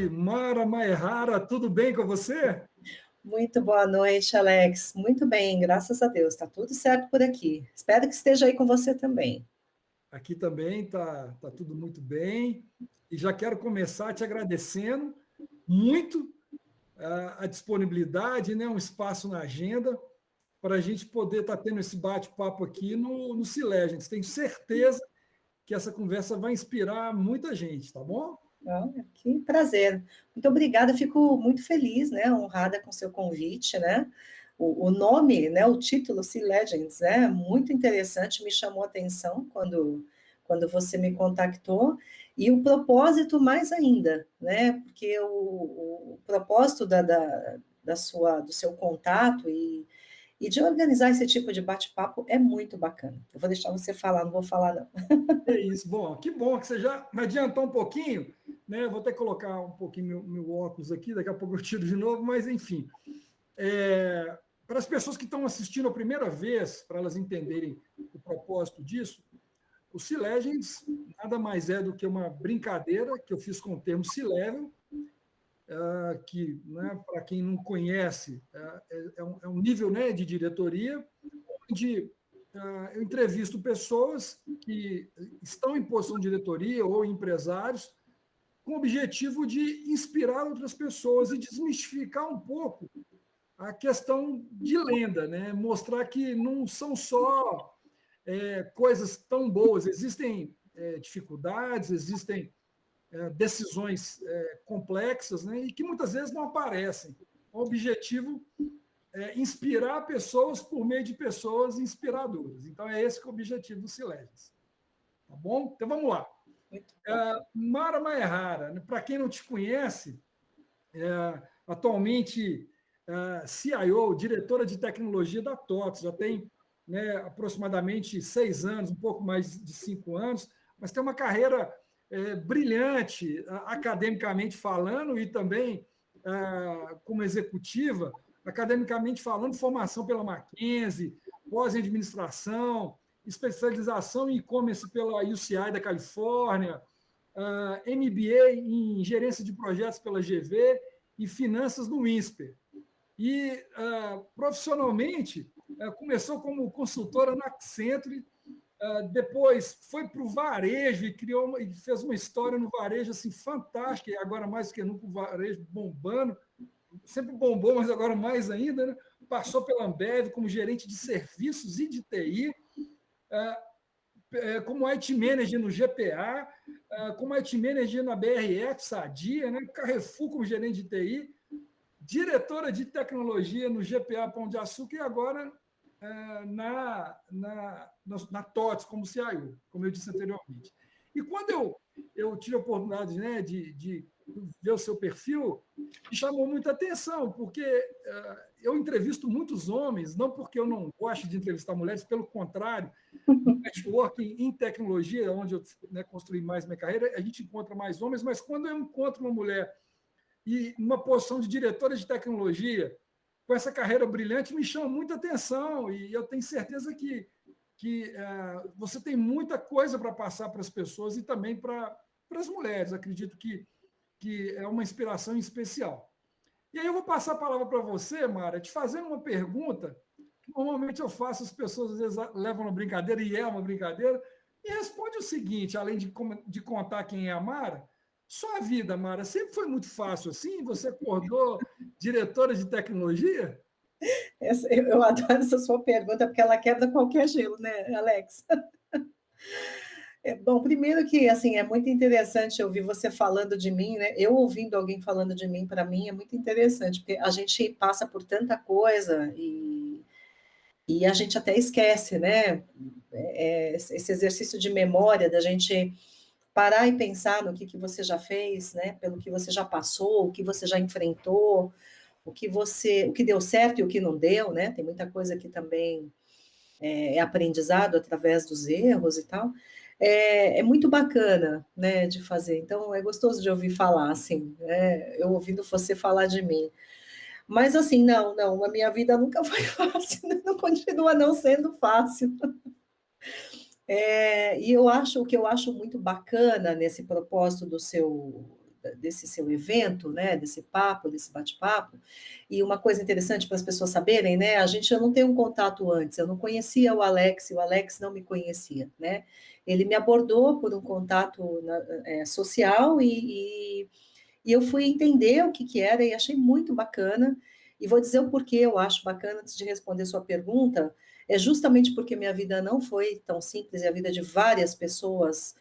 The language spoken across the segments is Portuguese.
Mara Maerrara, tudo bem com você? Muito boa noite, Alex. Muito bem, graças a Deus. Está tudo certo por aqui. Espero que esteja aí com você também. Aqui também tá tudo muito bem. E já quero começar te agradecendo muito a disponibilidade, né, um espaço na agenda para a gente poder estar tendo esse bate-papo aqui no Cilegends. Tenho certeza que essa conversa vai inspirar muita gente, tá bom? Olha, que prazer. Muito obrigada, fico muito feliz, né, honrada com o seu convite, né? O nome, né, o título, Sea Legends, né, muito interessante, me chamou a atenção quando você me contactou, e o propósito mais ainda, né, porque o propósito do seu contato e de organizar esse tipo de bate-papo é muito bacana. Eu vou deixar você falar, não vou falar não. É isso. Bom, que bom que você já me adiantou um pouquinho, né? Eu vou ter que colocar um pouquinho meu óculos aqui, daqui a pouco eu tiro de novo, mas enfim. Para as pessoas que estão assistindo a primeira vez, para elas entenderem o propósito disso, o C-Legends nada mais é do que uma brincadeira que eu fiz com o termo C-Level, que, né, para quem não conhece, é um nível, né, de diretoria, onde eu entrevisto pessoas que estão em posição de diretoria ou empresários com o objetivo de inspirar outras pessoas e desmistificar um pouco a questão de lenda, né? Mostrar que não são só coisas tão boas, existem dificuldades, existem decisões complexas, né? E que muitas vezes não aparecem. O objetivo é inspirar pessoas por meio de pessoas inspiradoras. Então, é esse que é o objetivo do Sileges. Tá bom? Então, vamos lá. Muito bacana. Mara Maerrara, para quem não te conhece, atualmente CIO, diretora de tecnologia da TOTS, já tem, né, aproximadamente 6 anos, um pouco mais de 5 anos, mas tem uma carreira brilhante, academicamente falando, e também como executiva, academicamente falando, formação pela Mackenzie, pós em administração, especialização em e-commerce pela UCI da Califórnia, MBA em gerência de projetos pela GV e finanças no INSPER. E, profissionalmente, começou como consultora na Accenture, depois foi para o varejo e e fez uma história no varejo assim, fantástica, e agora mais do que nunca o varejo bombando, sempre bombou, mas agora mais ainda, né? Passou pela Ambev como gerente de serviços e de TI, como IT Manager no GPA, como IT Manager na BRF, Sadia, né? Carrefour como gerente de TI, diretora de tecnologia no GPA Pão de Açúcar e agora na TOTS como CIO, como eu disse anteriormente. E quando eu tive a oportunidade, né, de ver o seu perfil, me chamou muita atenção, porque eu entrevisto muitos homens, não porque eu não gosto de entrevistar mulheres, pelo contrário, no networking em tecnologia, onde eu, né, construí mais minha carreira, a gente encontra mais homens, mas quando eu encontro uma mulher e numa posição de diretora de tecnologia, com essa carreira brilhante, me chama muita atenção e eu tenho certeza que você tem muita coisa para passar para as pessoas e também para as mulheres. Acredito que é uma inspiração especial. E aí eu vou passar a palavra para você, Mara, te fazendo uma pergunta que normalmente eu faço, as pessoas às vezes levam uma brincadeira, e é uma brincadeira, e responde o seguinte, além de contar quem é a Mara, sua vida, Mara, sempre foi muito fácil assim? Você acordou diretora de tecnologia? Eu adoro essa sua pergunta, porque ela quebra qualquer gelo, né, Alex? Bom, primeiro que, assim, é muito interessante ouvir você falando de mim, né? Eu ouvindo alguém falando de mim, para mim, é muito interessante, porque a gente passa por tanta coisa e a gente até esquece, né? Esse exercício de memória, da gente parar e pensar no que você já fez, né? Pelo que você já passou, o que você já enfrentou, o que deu certo e o que não deu, né? Tem muita coisa que também é aprendizado através dos erros e tal. É muito bacana, né, de fazer. Então, é gostoso de ouvir falar, assim, né, eu ouvindo você falar de mim. Mas, assim, não, a minha vida nunca foi fácil, não continua não sendo fácil. E eu acho, o que eu acho muito bacana nesse propósito desse seu evento, né, desse papo, desse bate-papo. E uma coisa interessante para as pessoas saberem, né, eu não tenho um contato antes, eu não conhecia o Alex não me conhecia, né? Ele me abordou por um contato social e eu fui entender o que era e achei muito bacana. E vou dizer o porquê eu acho bacana, antes de responder sua pergunta, é justamente porque minha vida não foi tão simples, e a vida de várias pessoas,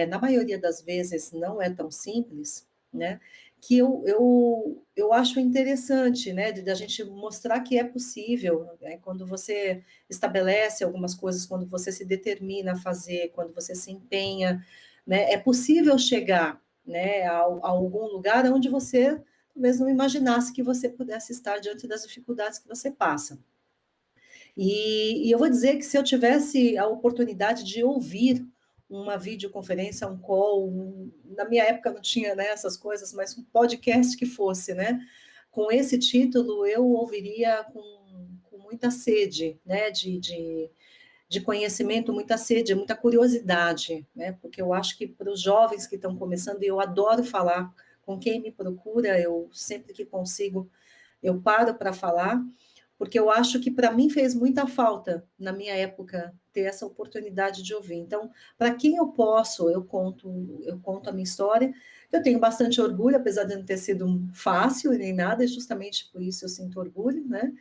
na maioria das vezes, não é tão simples, né? Que eu acho interessante, né, de a gente mostrar que é possível, né, quando você estabelece algumas coisas, quando você se determina a fazer, quando você se empenha, né, é possível chegar, né, a algum lugar onde você talvez não imaginasse que você pudesse estar diante das dificuldades que você passa. E eu vou dizer que se eu tivesse a oportunidade de ouvir uma videoconferência, um call, na minha época não tinha, né, essas coisas, mas um podcast que fosse, né, com esse título, eu ouviria com muita sede, né, de conhecimento, muita sede, muita curiosidade, né, porque eu acho que para os jovens que estão começando, e eu adoro falar com quem me procura, eu sempre que consigo, eu paro para falar, porque eu acho que para mim fez muita falta, na minha época, ter essa oportunidade de ouvir. Então, para quem eu posso, eu conto a minha história. Eu tenho bastante orgulho, apesar de não ter sido fácil nem nada, e justamente por isso eu sinto orgulho, né?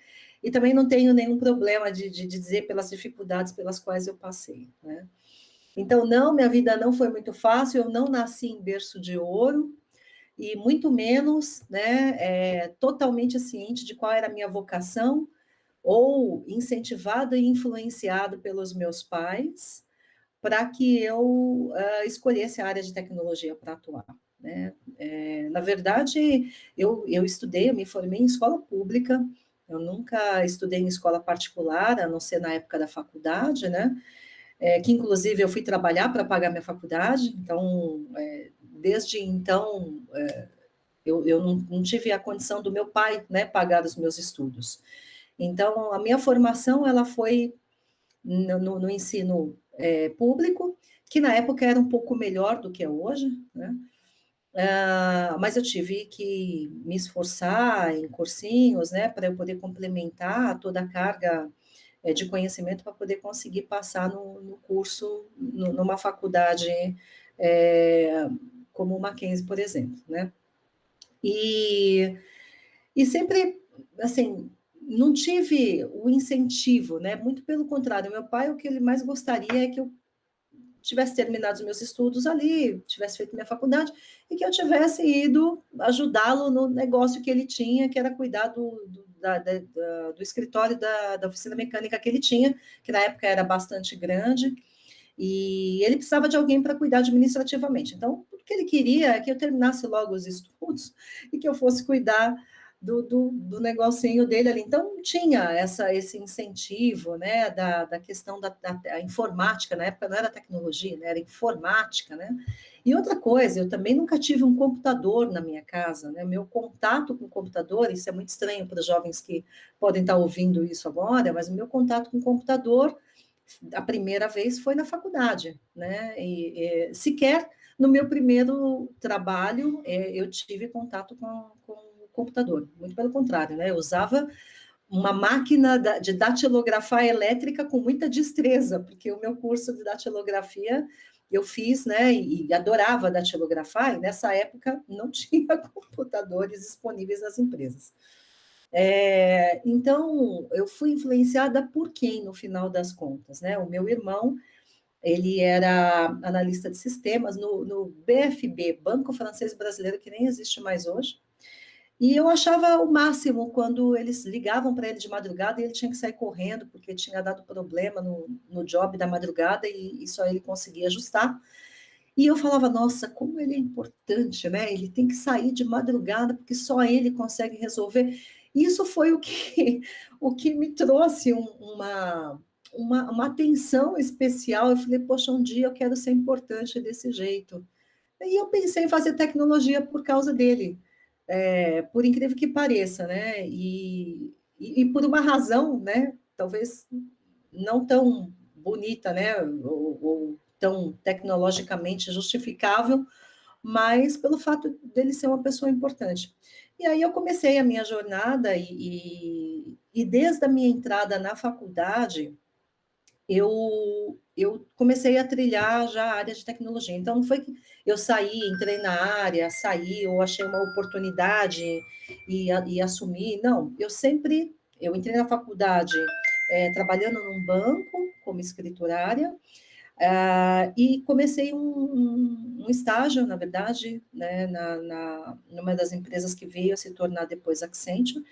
E também não tenho nenhum problema de dizer pelas dificuldades pelas quais eu passei, né? Então, não, minha vida não foi muito fácil, eu não nasci em berço de ouro, e muito menos, né, totalmente ciente de qual era a minha vocação, ou incentivado e influenciado pelos meus pais, para que eu escolhesse a área de tecnologia para atuar, né? Na verdade, eu estudei, eu me formei em escola pública, eu nunca estudei em escola particular, a não ser na época da faculdade, né? Que inclusive eu fui trabalhar para pagar minha faculdade, então, desde então, eu não tive a condição do meu pai, né, pagar os meus estudos. Então, a minha formação, ela foi no ensino público, que na época era um pouco melhor do que é hoje, né? Mas eu tive que me esforçar em cursinhos, né, para eu poder complementar toda a carga de conhecimento para poder conseguir passar no curso, numa faculdade como o Mackenzie, por exemplo, né? E, e sempre, assim, não tive o incentivo, né? Muito pelo contrário, meu pai, o que ele mais gostaria é que eu tivesse terminado os meus estudos ali, tivesse feito minha faculdade, e que eu tivesse ido ajudá-lo no negócio que ele tinha, que era cuidar do escritório da oficina mecânica que ele tinha, que na época era bastante grande, e ele precisava de alguém para cuidar administrativamente. Então, o que ele queria é que eu terminasse logo os estudos e que eu fosse cuidar do negocinho dele ali. Então, tinha esse incentivo, né, da questão da informática, na época não era tecnologia, né, era informática, né? E outra coisa, eu também nunca tive um computador na minha casa, né? Meu contato com o computador, isso é muito estranho para os jovens que podem estar ouvindo isso agora, mas o meu contato com o computador, a primeira vez foi na faculdade, né? E sequer no meu primeiro trabalho eu tive contato com o computador, muito pelo contrário, né? Eu usava uma máquina de datilografar elétrica com muita destreza, porque o meu curso de datilografia eu fiz, né? E adorava datilografar, e nessa época não tinha computadores disponíveis nas empresas. Então, eu fui influenciada por quem, no final das contas, né? O meu irmão, ele era analista de sistemas no BFB, Banco Francês Brasileiro, que nem existe mais hoje, e eu achava o máximo quando eles ligavam para ele de madrugada e ele tinha que sair correndo, porque tinha dado problema no job da madrugada e só ele conseguia ajustar. E eu falava, nossa, como ele é importante, né? Ele tem que sair de madrugada, porque só ele consegue resolver. Isso foi o que me trouxe uma atenção especial. Eu falei, poxa, um dia eu quero ser importante desse jeito. E eu pensei em fazer tecnologia por causa dele, por incrível que pareça, né? E por uma razão, né? Talvez não tão bonita, né? Ou tão tecnologicamente justificável, mas pelo fato dele ser uma pessoa importante. E aí eu comecei a minha jornada e desde a minha entrada na faculdade, eu comecei a trilhar já a área de tecnologia. Então, não foi que eu saí, entrei na área, saí, ou achei uma oportunidade e assumi. Não, eu entrei na faculdade trabalhando num banco como escriturária, e comecei um estágio, na verdade, né, numa das empresas que veio a se tornar depois Accenture,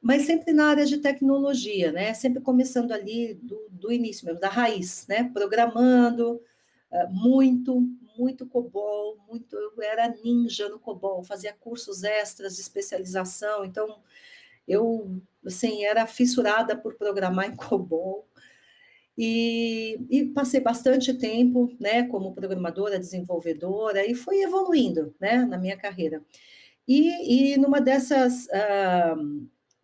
mas sempre na área de tecnologia, né? Sempre começando ali do início mesmo, da raiz, né? Programando, muito COBOL, eu era ninja no COBOL, fazia cursos extras de especialização, então eu, assim, era fissurada por programar em COBOL, e passei bastante tempo, né, como programadora, desenvolvedora, e fui evoluindo, né, na minha carreira. E numa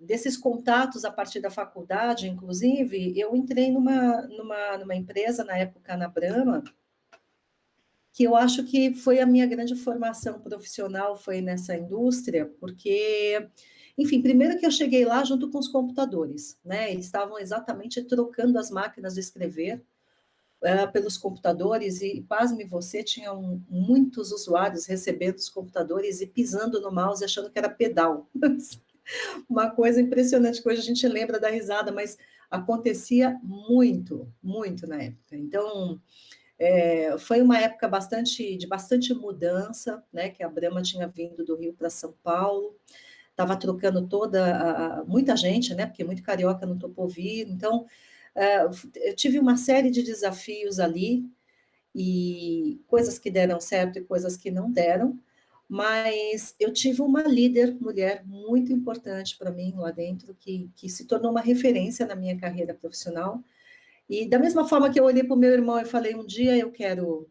desses contatos a partir da faculdade, inclusive, eu entrei numa empresa, na época, na Brahma, que eu acho que foi a minha grande formação profissional, foi nessa indústria, porque, enfim, primeiro que eu cheguei lá junto com os computadores, né? Eles estavam exatamente trocando as máquinas de escrever pelos computadores, e pasme você, tinham muitos usuários recebendo os computadores e pisando no mouse achando que era pedal. Uma coisa impressionante que hoje a gente lembra da risada, mas acontecia muito na época. Então, foi uma época de bastante mudança, né? Que a Brahma tinha vindo do Rio para São Paulo, estava trocando muita gente, né? Porque muito carioca não topou vir. Então, eu tive uma série de desafios ali, e coisas que deram certo e coisas que não deram, mas eu tive uma líder mulher muito importante para mim lá dentro, que se tornou uma referência na minha carreira profissional. E da mesma forma que eu olhei para o meu irmão e falei, um dia eu quero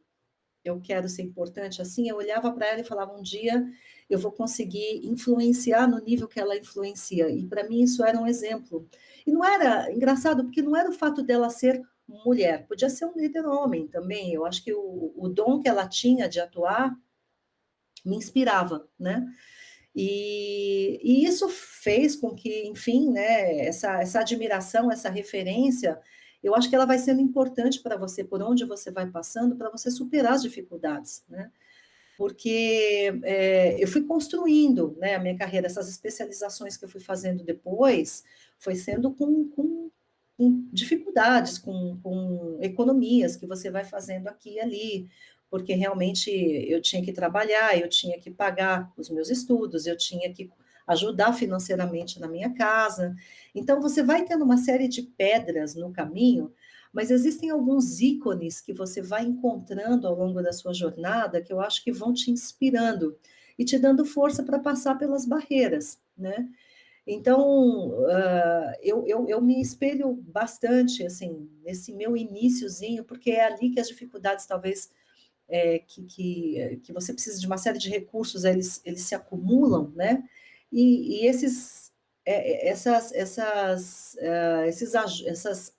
ser importante assim, eu olhava para ela e falava, um dia eu vou conseguir influenciar no nível que ela influencia. E para mim isso era um exemplo. E não era engraçado, porque não era o fato dela ser mulher, podia ser um líder homem também. Eu acho que o dom que ela tinha de atuar me inspirava, né? E isso fez com que, enfim, né, essa admiração, essa referência, eu acho que ela vai sendo importante para você, por onde você vai passando, para você superar as dificuldades, né? Porque eu fui construindo, né, a minha carreira, essas especializações que eu fui fazendo depois, foi sendo com dificuldades, com economias que você vai fazendo aqui e ali, porque realmente eu tinha que trabalhar, eu tinha que pagar os meus estudos, eu tinha que ajudar financeiramente na minha casa. Então, você vai tendo uma série de pedras no caminho, mas existem alguns ícones que você vai encontrando ao longo da sua jornada que eu acho que vão te inspirando e te dando força para passar pelas barreiras, né? Então, eu me espelho bastante, assim, nesse meu iniciozinho, porque é ali que as dificuldades, talvez, que você precisa de uma série de recursos, eles se acumulam, né? E essas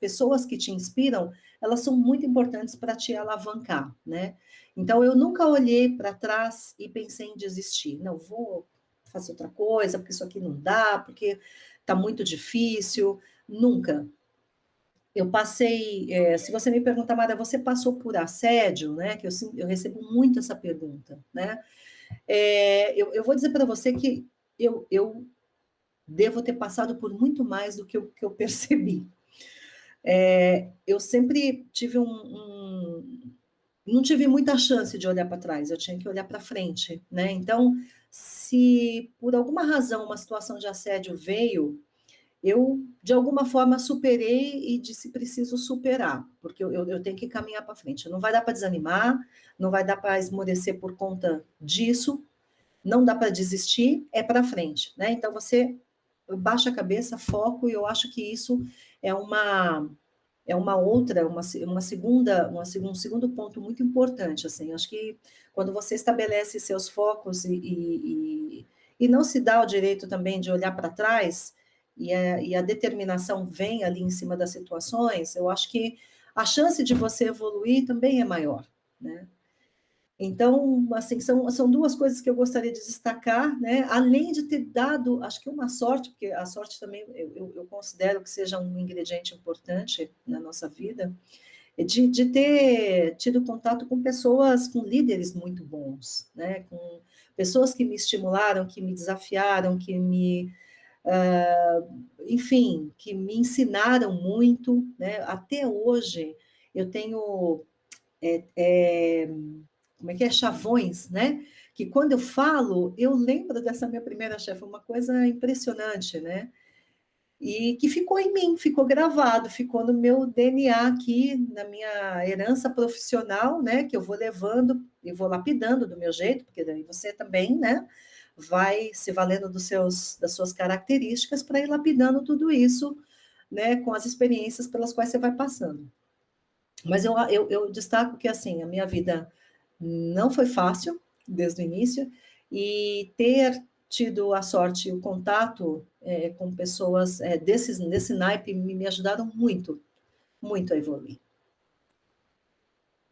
pessoas que te inspiram, elas são muito importantes para te alavancar, né? Então, eu nunca olhei para trás e pensei em desistir. Não, vou fazer outra coisa, porque isso aqui não dá, porque está muito difícil. Nunca. Eu passei, se você me perguntar, Mara, você passou por assédio, né? Que eu recebo muito essa pergunta, né? Eu vou dizer para você que eu devo ter passado por muito mais do que eu percebi. Eu sempre tive não tive muita chance de olhar para trás, eu tinha que olhar para frente, né? Então, se por alguma razão uma situação de assédio veio, eu, de alguma forma, superei e disse: preciso superar, porque eu tenho que caminhar para frente. Não vai dar para desanimar, não vai dar para esmorecer por conta disso, não dá para desistir, é para frente, né? Então, você baixa a cabeça, foco, e eu acho que isso é uma outra, um segundo ponto muito importante, assim, acho que quando você estabelece seus focos e não se dá o direito também de olhar para trás, e a determinação vem ali em cima das situações, eu acho que a chance de você evoluir também é maior, né? Então, assim, são duas coisas que eu gostaria de destacar, né? Além de ter dado, acho que uma sorte, porque a sorte também eu considero que seja um ingrediente importante na nossa vida, de ter tido contato com pessoas, com líderes muito bons, né? Com pessoas que me estimularam, que me desafiaram, enfim, que me ensinaram muito, né? Até hoje eu tenho como é que é? Chavões, né? Que quando eu falo, eu lembro dessa minha primeira chefe, uma coisa impressionante, né? E que ficou em mim, ficou gravado, ficou no meu DNA aqui, na minha herança profissional, né? Que eu vou levando e vou lapidando do meu jeito, porque daí você também, né? Vai se valendo das suas características para ir lapidando tudo isso, né? Com as experiências pelas quais você vai passando. Mas eu destaco que, assim, a minha vida não foi fácil desde o início, e ter tido a sorte e o contato com pessoas desse naipe me ajudaram muito, muito a evoluir.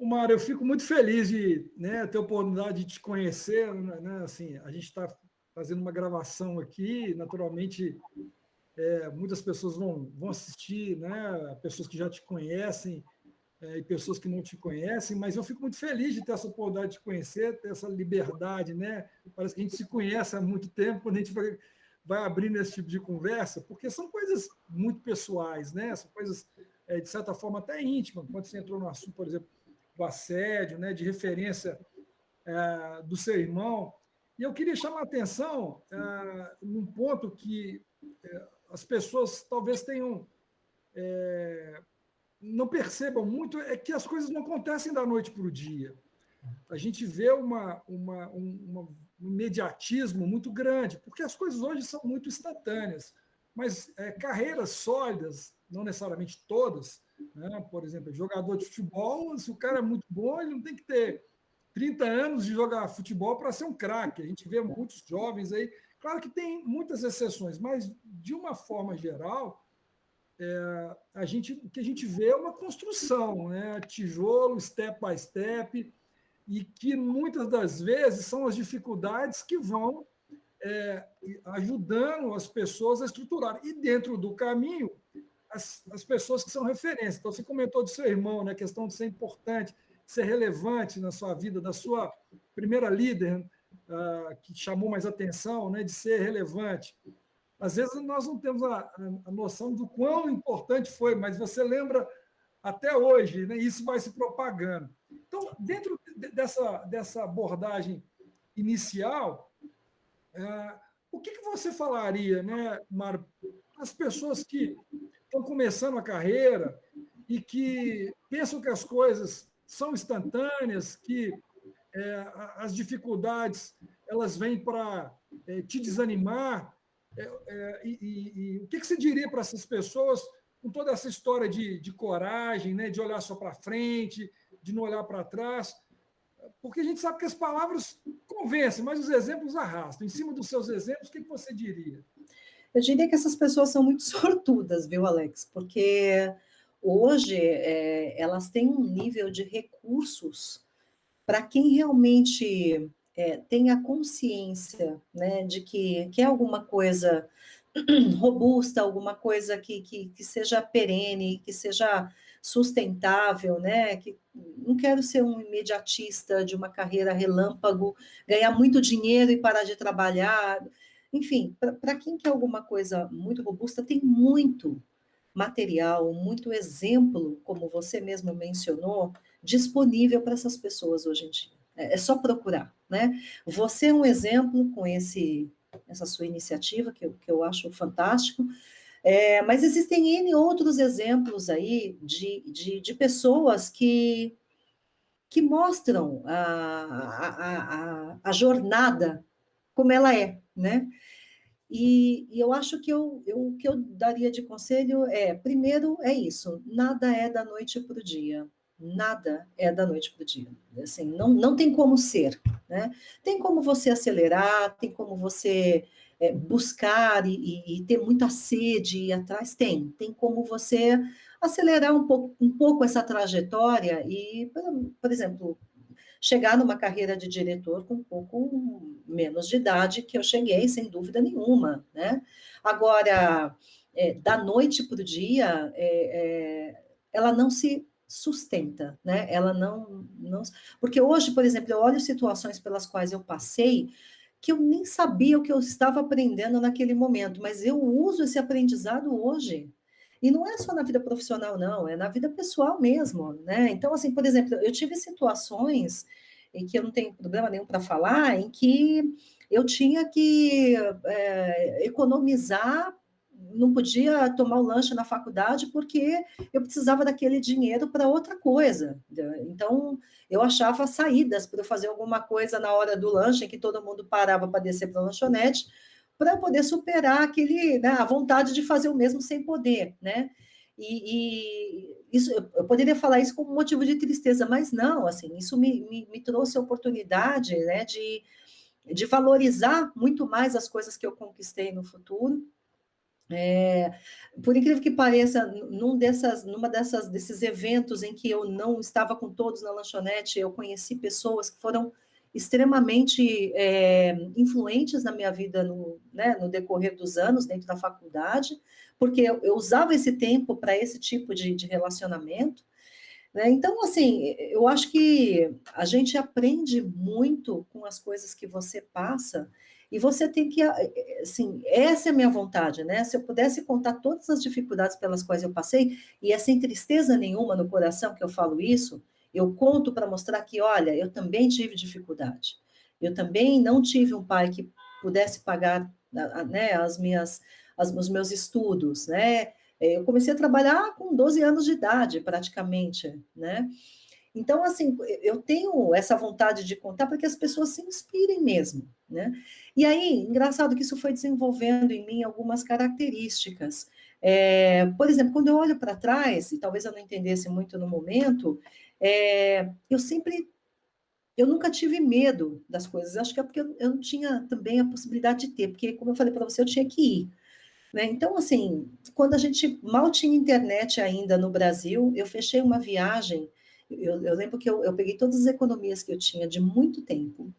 Mário, eu fico muito feliz de, né, ter a oportunidade de te conhecer, né, assim, a gente está fazendo uma gravação aqui, naturalmente, muitas pessoas vão assistir, né, pessoas que já te conhecem, e pessoas que não te conhecem, mas eu fico muito feliz de ter essa oportunidade de te conhecer, ter essa liberdade, né? Parece que a gente se conhece há muito tempo, quando a gente vai abrindo esse tipo de conversa, porque são coisas muito pessoais, né? São coisas, de certa forma, até íntimas. Quando você entrou no assunto, por exemplo, do assédio, né? De referência do seu irmão. E eu queria chamar a atenção num ponto que as pessoas talvez tenham não percebam muito é que as coisas não acontecem da noite para o dia. A gente vê um imediatismo muito grande, porque as coisas hoje são muito instantâneas, mas carreiras sólidas, não necessariamente todas, né? Por exemplo, jogador de futebol, se o cara é muito bom, ele não tem que ter 30 anos de jogar futebol para ser um craque. A gente vê muitos jovens aí, claro que tem muitas exceções, mas de uma forma geral, o que a gente vê é uma construção, né? Tijolo, step by step, e que muitas das vezes são as dificuldades que vão ajudando as pessoas a estruturar. E dentro do caminho, as pessoas que são referências. Então, você comentou do seu irmão, né? A questão de ser importante, de ser relevante na sua vida, da sua primeira líder, que chamou mais atenção, né? De ser relevante. Às vezes nós não temos a noção do quão importante foi, mas você lembra até hoje, né? Isso vai se propagando. Então, dentro dessa abordagem inicial, o que você falaria, né, Mário, para as pessoas que estão começando a carreira e que pensam que as coisas são instantâneas, que as dificuldades elas vêm para te desanimar. O que você diria para essas pessoas com toda essa história de coragem, né, de olhar só para frente, de não olhar para trás? Porque a gente sabe que as palavras convencem, mas os exemplos arrastam. Em cima dos seus exemplos, o que você diria? Eu diria que essas pessoas são muito sortudas, viu, Alex? Porque hoje elas têm um nível de recursos para quem realmente tem a consciência, né, de que quer alguma coisa robusta, alguma coisa que seja perene, que seja sustentável, né? Que não quero ser um imediatista de uma carreira relâmpago, ganhar muito dinheiro e parar de trabalhar. Enfim, para quem quer alguma coisa muito robusta, tem muito material, muito exemplo, como você mesmo mencionou, disponível para essas pessoas hoje em dia. É só procurar, né? Você é um exemplo com essa sua iniciativa, que eu acho fantástico, mas existem N outros exemplos aí de pessoas que mostram a jornada como ela é, né? E eu acho que o que eu daria de conselho primeiro, é isso, nada é da noite para o dia, nada é da noite para o dia, assim, não tem como ser, né? Tem como você acelerar, tem como você buscar e ter muita sede e ir atrás, tem como você acelerar um pouco essa trajetória e, por exemplo, chegar numa carreira de diretor com um pouco menos de idade que eu cheguei, sem dúvida nenhuma, né? Agora, da noite para o dia, ela não se sustenta, né? Ela não... Porque hoje, por exemplo, eu olho situações pelas quais eu passei que eu nem sabia o que eu estava aprendendo naquele momento, mas eu uso esse aprendizado hoje. E não é só na vida profissional, não, é na vida pessoal mesmo, né? Então, assim, por exemplo, eu tive situações em que eu não tenho problema nenhum para falar, em que eu tinha que economizar, não podia tomar o lanche na faculdade porque eu precisava daquele dinheiro para outra coisa. Então, eu achava saídas para eu fazer alguma coisa na hora do lanche, em que todo mundo parava para descer para a lanchonete, para poder superar aquele, né, a vontade de fazer o mesmo sem poder, né? E isso, eu poderia falar isso como motivo de tristeza, mas não, assim, isso me trouxe a oportunidade, né, de valorizar muito mais as coisas que eu conquistei no futuro. Por incrível que pareça, desses eventos em que eu não estava com todos na lanchonete, eu conheci pessoas que foram extremamente influentes na minha vida né, no decorrer dos anos, dentro da faculdade, porque eu usava esse tempo para esse tipo de relacionamento. Né? Então, assim, eu acho que a gente aprende muito com as coisas que você passa, e você tem que, assim, essa é a minha vontade, né? Se eu pudesse contar todas as dificuldades pelas quais eu passei, e é sem tristeza nenhuma no coração que eu falo isso, eu conto para mostrar que, olha, eu também tive dificuldade. Eu também não tive um pai que pudesse pagar, né, os meus estudos, né? Eu comecei a trabalhar com 12 anos de idade, praticamente, né? Então, assim, eu tenho essa vontade de contar para que as pessoas se inspirem mesmo, né? E aí, engraçado que isso foi desenvolvendo em mim algumas características. Por exemplo, quando eu olho para trás, e talvez eu não entendesse muito no momento, eu nunca tive medo das coisas. Acho que é porque eu não tinha também a possibilidade de ter, porque, como eu falei para você, eu tinha que ir. Né? Então, assim, quando a gente mal tinha internet ainda no Brasil, eu fechei uma viagem. Eu lembro que eu peguei todas as economias que eu tinha de muito tempo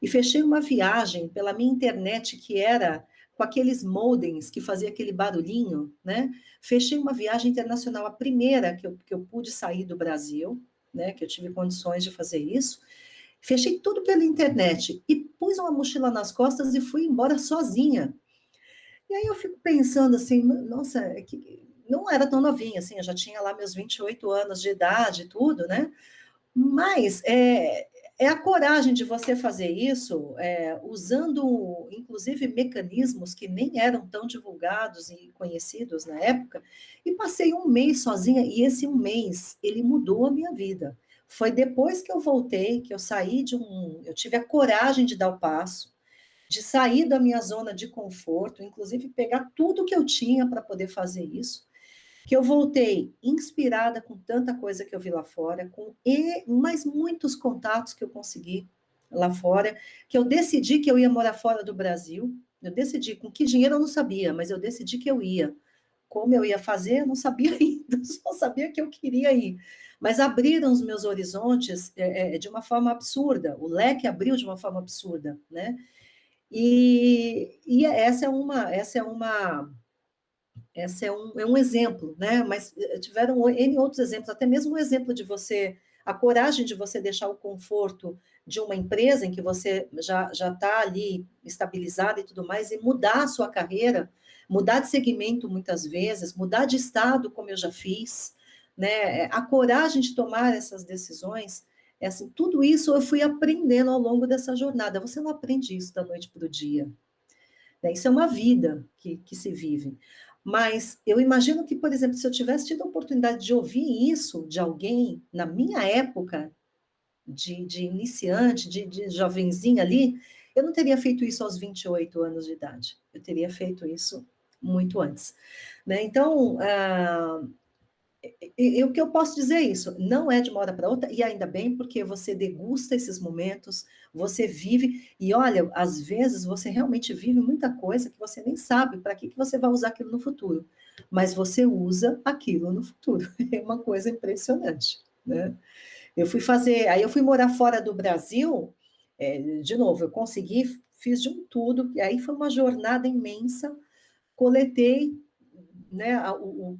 e fechei uma viagem pela minha internet, que era com aqueles modems que fazia aquele barulhinho, né? Fechei uma viagem internacional, a primeira que eu pude sair do Brasil, né? Que eu tive condições de fazer isso. Fechei tudo pela internet e pus uma mochila nas costas e fui embora sozinha. E aí eu fico pensando assim, nossa, não era tão novinha, assim, eu já tinha lá meus 28 anos de idade e tudo, né? Mas é a coragem de você fazer isso, usando, inclusive, mecanismos que nem eram tão divulgados e conhecidos na época, e passei um mês sozinha, e esse um mês, ele mudou a minha vida. Foi depois que eu voltei, que eu saí eu tive a coragem de dar o passo, de sair da minha zona de conforto, inclusive pegar tudo que eu tinha para poder fazer isso, que eu voltei inspirada com tanta coisa que eu vi lá fora, mais muitos contatos que eu consegui lá fora, que eu decidi que eu ia morar fora do Brasil. Eu decidi com que dinheiro eu não sabia, mas eu decidi que eu ia. Como eu ia fazer, eu não sabia ainda, só sabia que eu queria ir. Mas abriram os meus horizontes de uma forma absurda, o leque abriu de uma forma absurda, né? E é um exemplo, né? Mas tiveram N outros exemplos, até mesmo o exemplo de você, a coragem de você deixar o conforto de uma empresa em que você já está ali estabilizado e tudo mais, e mudar a sua carreira, mudar de segmento muitas vezes, mudar de estado, como eu já fiz, né? A coragem de tomar essas decisões, assim, tudo isso eu fui aprendendo ao longo dessa jornada. Você não aprende isso da noite para o dia, né? Isso é uma vida que se vive. Mas eu imagino que, por exemplo, se eu tivesse tido a oportunidade de ouvir isso de alguém na minha época de iniciante, de jovenzinha ali, eu não teria feito isso aos 28 anos de idade. Eu teria feito isso muito antes. Né? Então, e o que eu posso dizer é isso, não é de uma hora para outra, e ainda bem, porque você degusta esses momentos, você vive, e olha, às vezes você realmente vive muita coisa que você nem sabe para que você vai usar aquilo no futuro, mas você usa aquilo no futuro, é uma coisa impressionante, né? Eu fui fazer, aí eu fui morar fora do Brasil, de novo, eu consegui, fiz de um tudo, e aí foi uma jornada imensa, coletei, né,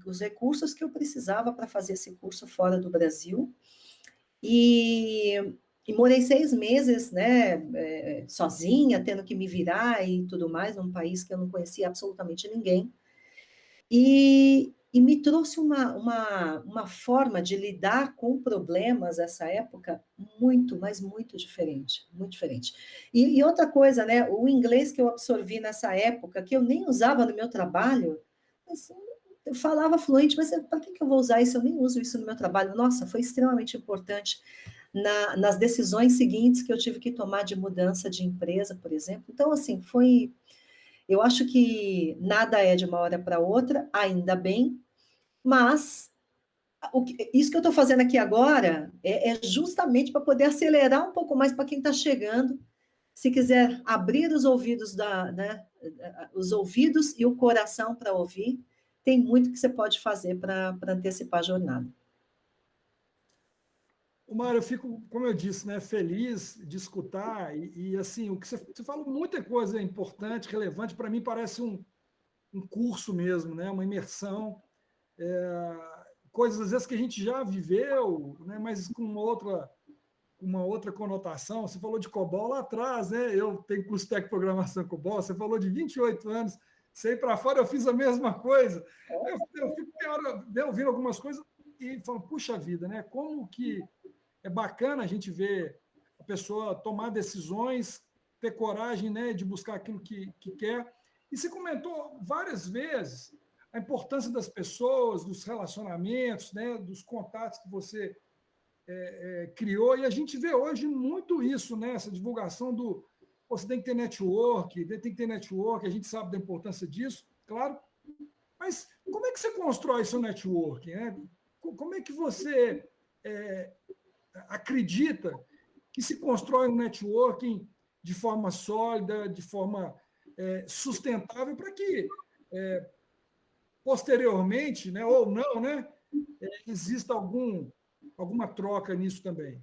os recursos que eu precisava para fazer esse curso fora do Brasil, e, e morei 6 meses, né, sozinha, tendo que me virar e tudo mais, num país que eu não conhecia absolutamente ninguém. E me trouxe uma forma de lidar com problemas essa época muito, mas muito diferente, muito diferente. E outra coisa, né? O inglês que eu absorvi nessa época, que eu nem usava no meu trabalho, mas eu falava fluente, mas para que eu vou usar isso? Eu nem uso isso no meu trabalho. Nossa, foi extremamente importante nas decisões seguintes que eu tive que tomar de mudança de empresa, por exemplo. Então, assim, foi. Eu acho que nada é de uma hora para outra, ainda bem, mas isso que eu estou fazendo aqui agora é justamente para poder acelerar um pouco mais para quem está chegando. Se quiser abrir os ouvidos, né, os ouvidos e o coração para ouvir, tem muito que você pode fazer para antecipar a jornada. O Mário, eu fico, como eu disse, né, feliz de escutar assim, o que você fala, muita coisa importante, relevante, para mim parece um curso mesmo, né, uma imersão, coisas às vezes que a gente já viveu, né, mas com uma outra conotação. Você falou de COBOL lá atrás, né? Eu tenho curso técnico de programação COBOL, você falou de 28 anos, sei para fora, eu fiz a mesma coisa. Eu fico ouvindo algumas coisas e falo, puxa vida, né? Como que é bacana a gente ver a pessoa tomar decisões, ter coragem, né, de buscar aquilo que quer. E você comentou várias vezes a importância das pessoas, dos relacionamentos, né, dos contatos que você criou, e a gente vê hoje muito isso, né, essa divulgação do você tem que ter network, a gente sabe da importância disso, claro, mas como é que você constrói seu network? Né? Como é que você é, acredita que se constrói um networking de forma sólida, de forma sustentável, para que posteriormente, né, ou não, né, exista alguma troca nisso também?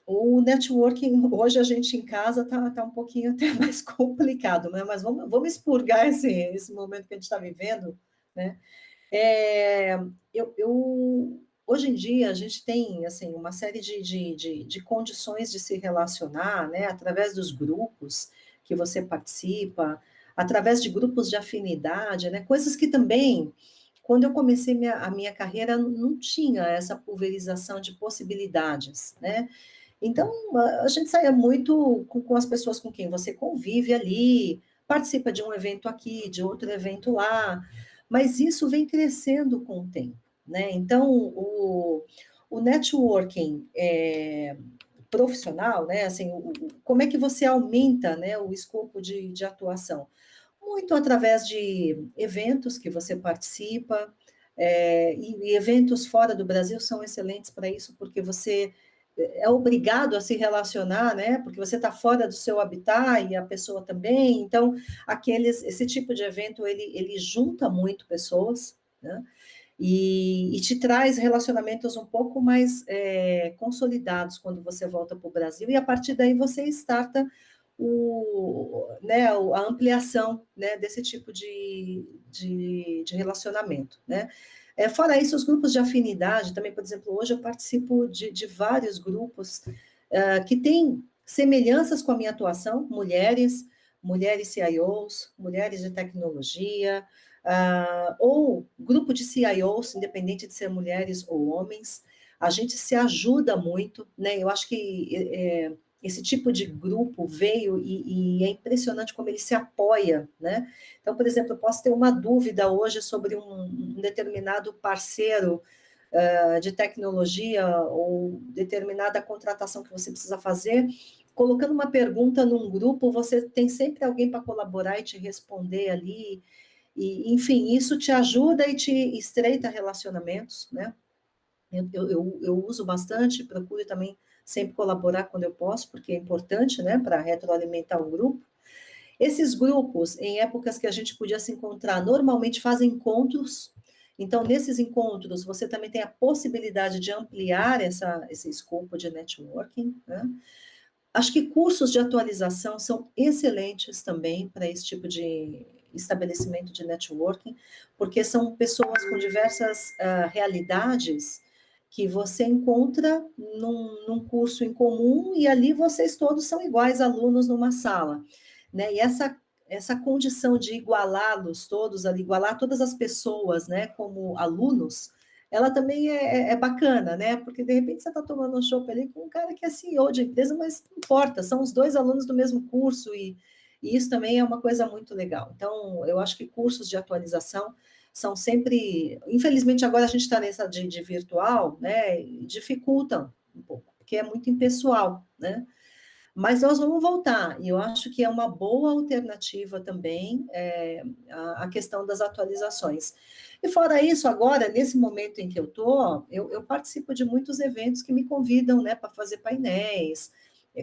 O networking, hoje a gente em casa tá um pouquinho até mais complicado, né? Mas vamos expurgar esse momento que a gente está vivendo, né? É, hoje em dia, a gente tem assim, uma série de condições de se relacionar, né, através dos grupos que você participa, através de grupos de afinidade, né, coisas que também, quando eu comecei a minha carreira, não tinha essa pulverização de possibilidades, né? Então, a gente saía muito com as pessoas com quem você convive ali, participa de um evento aqui, de outro evento lá, mas isso vem crescendo com o tempo, né? Então, o networking profissional, né? Assim, como é que você aumenta, né, o escopo de atuação? Muito através de eventos que você participa, e eventos fora do Brasil são excelentes para isso, porque você é obrigado a se relacionar, né? Porque você está fora do seu habitat e a pessoa também. Então, esse tipo de evento ele junta muito pessoas, né? E te traz relacionamentos um pouco mais consolidados quando você volta para o Brasil, e a partir daí você starta né, a ampliação, né, desse tipo de relacionamento, né? Fora isso, os grupos de afinidade, também, por exemplo, hoje eu participo de vários grupos que têm semelhanças com a minha atuação, mulheres CIOs, mulheres de tecnologia, ou grupo de CIOs, independente de ser mulheres ou homens, a gente se ajuda muito, né? Eu acho que esse tipo de grupo veio e é impressionante como ele se apoia, né? Então, por exemplo, eu posso ter uma dúvida hoje sobre um determinado parceiro de tecnologia ou determinada contratação que você precisa fazer, colocando uma pergunta num grupo, você tem sempre alguém para colaborar e te responder ali, e, enfim, isso te ajuda e te estreita relacionamentos, né? Eu uso bastante, procuro também sempre colaborar quando eu posso, porque é importante, né, para retroalimentar o grupo. Esses grupos, em épocas que a gente podia se encontrar, normalmente fazem encontros, Então, nesses encontros, você também tem a possibilidade de ampliar esse escopo de networking, né? Acho que cursos de atualização são excelentes também para esse tipo de estabelecimento de networking, porque são pessoas com diversas realidades que você encontra num curso em comum e ali vocês todos são iguais alunos numa sala, né? E essa condição de igualá-los todos ali, igualar todas as pessoas, né, como alunos, ela também é bacana, né? Porque de repente você está tomando um chopp ali com um cara que é CEO de empresa, mas não importa, são os dois alunos do mesmo curso e isso também é uma coisa muito legal. Então, eu acho que cursos de atualização são sempre. Infelizmente, agora a gente está nessa de virtual, né? E dificultam um pouco, porque é muito impessoal, né? Mas nós vamos voltar, e eu acho que é uma boa alternativa também a questão das atualizações. E fora isso, agora, nesse momento em que eu estou, eu participo de muitos eventos que me convidam, né, para fazer painéis.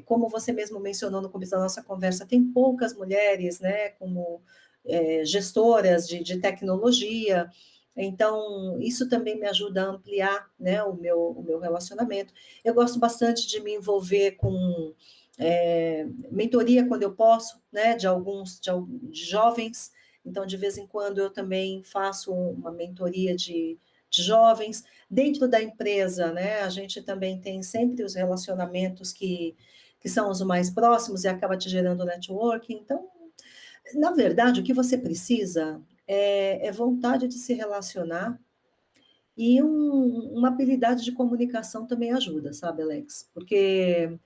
Como você mesmo mencionou no começo da nossa conversa, tem poucas mulheres, né, como gestoras de tecnologia. Então, isso também me ajuda a ampliar, né, o meu relacionamento. Eu gosto bastante de me envolver com mentoria quando eu posso, né, de jovens. Então, de vez em quando, eu também faço uma mentoria de jovens. Dentro da empresa, né, a gente também tem sempre os relacionamentos que são os mais próximos e acaba te gerando networking. Então, na verdade, o que você precisa é vontade de se relacionar e uma habilidade de comunicação também ajuda, sabe, Alex? Porque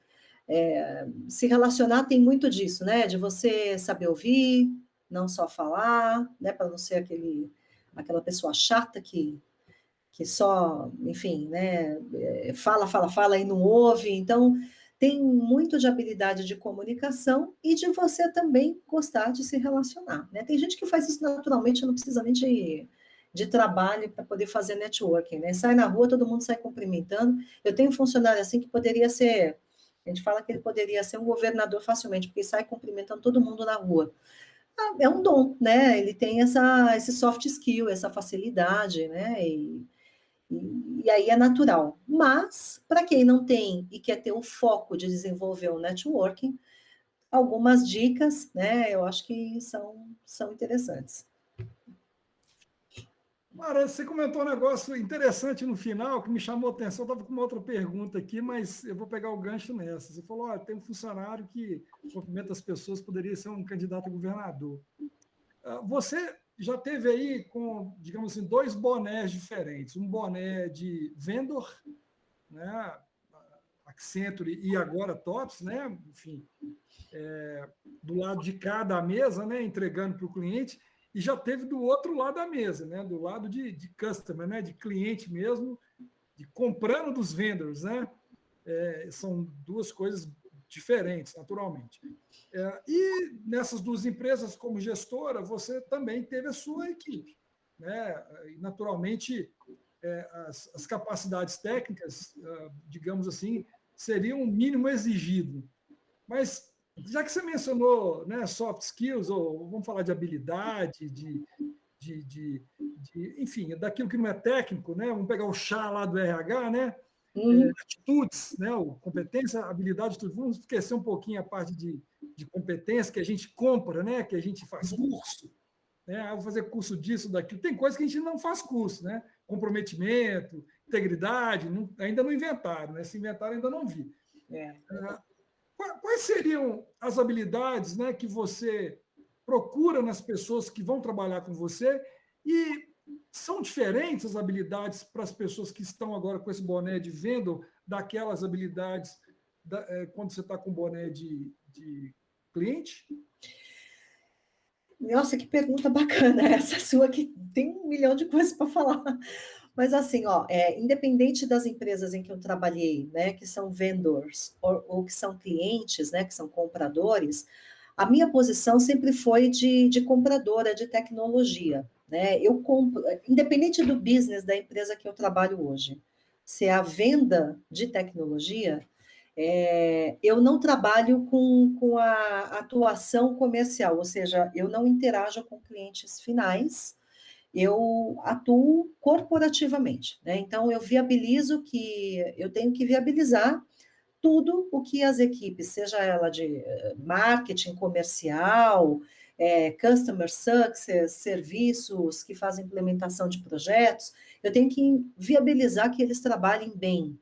se relacionar tem muito disso, né? De você saber ouvir, não só falar, né? Para não ser aquela pessoa chata que só, enfim, né? Fala, fala, fala e não ouve. Então, tem muito de habilidade de comunicação e de você também gostar de se relacionar, né? Tem gente que faz isso naturalmente, não precisa nem de trabalho para poder fazer networking, né? Sai na rua, todo mundo sai cumprimentando. Eu tenho um funcionário assim que poderia ser. A gente fala que ele poderia ser um governador facilmente, porque sai cumprimentando todo mundo na rua. É um dom, né? Ele tem esse soft skill, essa facilidade, né? E aí é natural. Mas, para quem não tem e quer ter o foco de desenvolver o networking, algumas dicas, né? Eu acho que são interessantes. Mara, você comentou um negócio interessante no final que me chamou a atenção. Eu estava com uma outra pergunta aqui, mas eu vou pegar o gancho nessa. Você falou: tem um funcionário que cumprimenta as pessoas, poderia ser um candidato a governador. Você já teve aí com, digamos assim, dois bonés diferentes. Um boné de vendor, né? Accenture e agora TOTS, né? Enfim, do lado de cada mesa, né? Entregando para o cliente. E já teve do outro lado da mesa, né? Do lado de customer, né? De cliente mesmo, de comprando dos vendors, né? São duas coisas diferentes, naturalmente. E nessas duas empresas, como gestora, você também teve a sua equipe, né? E, naturalmente, as capacidades técnicas, digamos assim, seriam o mínimo exigido. Mas, já que você mencionou, né, soft skills, ou vamos falar de habilidade, de, de, enfim, daquilo que não é técnico, né? Vamos pegar o chá lá do RH, né? Atitudes, né? Competência, habilidade, tudo. Vamos esquecer um pouquinho a parte de competência que a gente compra, né? Que a gente faz curso, né? Vou fazer curso disso, daquilo. Tem coisas que a gente não faz curso, né? Comprometimento, integridade, ainda não inventaram, né? Se inventaram, ainda não vi. Quais seriam as habilidades, né, que você procura nas pessoas que vão trabalhar com você e são diferentes as habilidades para as pessoas que estão agora com esse boné de venda daquelas habilidades quando você está com boné de cliente? Nossa, que pergunta bacana essa sua, que tem 1 milhão de coisas para falar. Mas assim, ó, independente das empresas em que eu trabalhei, né, que são vendors, ou que são clientes, né, que são compradores, a minha posição sempre foi de compradora de tecnologia, né? Eu compro, independente do business da empresa que eu trabalho hoje, se é a venda de tecnologia, eu não trabalho com a atuação comercial, ou seja, eu não interajo com clientes finais, eu atuo corporativamente, né? Então, eu tenho que viabilizar tudo o que as equipes, seja ela de marketing comercial, customer success, serviços que fazem implementação de projetos, eu tenho que viabilizar que eles trabalhem bem,